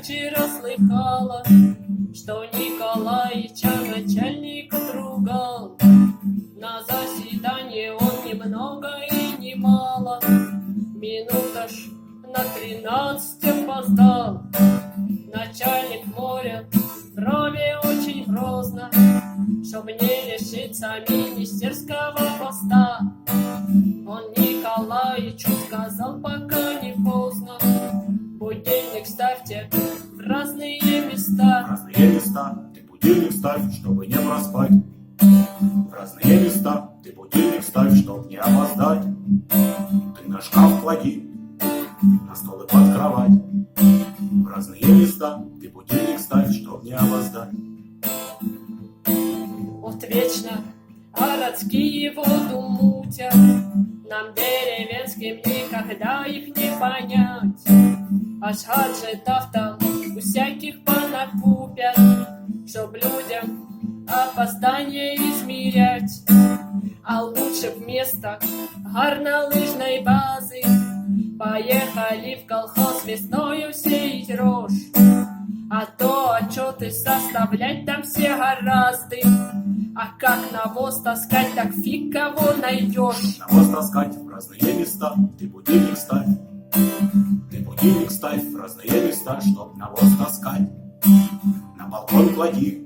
вчера слыхала, что Николаича начальник отругал. На заседание он ни много и ни мало, минут аж на 13 опоздал. Начальник моря брови очень грозно, чтоб не лишиться министерского поста. Он Николаичу сказал, пока не поздно, будильник ставьте в разные места. В разные места ты будильник ставь, чтобы не проспать. В разные места ты будильник ставь, чтоб не опоздать. Ты на шкаф клади, на стол и под кровать. В разные места ты будильник ставь, чтоб не опоздать. Вот вечно городские воду мутят, нам деревенским никогда их не понять. Аж гаджетов там у всяких понакупят, чтоб людям опоздание измерять. А лучше вместо горнолыжной базы поехали в колхоз весною сеять рожь. А то отчеты составлять там все гораздо, а как навоз таскать, так фиг кого найдешь. Навоз таскать в разные места ты будильник ставь. Ты будильник ставь в разные места, чтоб навоз таскать. На балкон клади,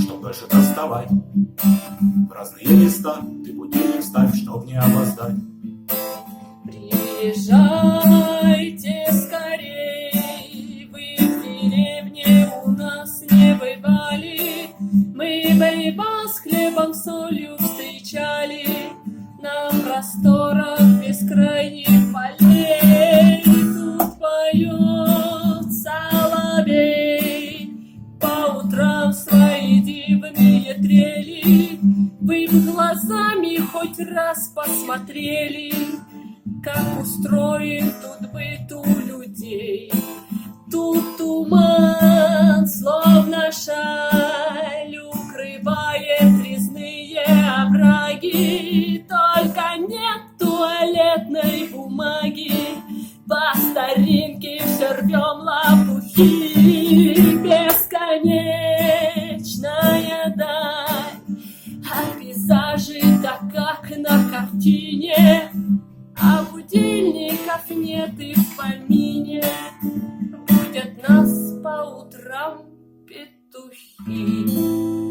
чтоб дольше доставать. В разные места ты будильник ставь, чтоб не опоздать. Приезжайте скорей, вы в деревне у нас не бывали. Мы бы вас хлебом солью встречали на просторах бескрайних полей. Тут поет соловей по утрам свои дивные трели. Вы б глазами хоть раз посмотрели, как устроен тут быт у людей. Тут туман, словно шаль, укрывает резные овраги. Только нет туалетной бумаги, по старинке все рвем лопухи. Бесконечная даль, а пейзажи так как на картине, а будильников нет и в помине. Будят нас по утрам петухи.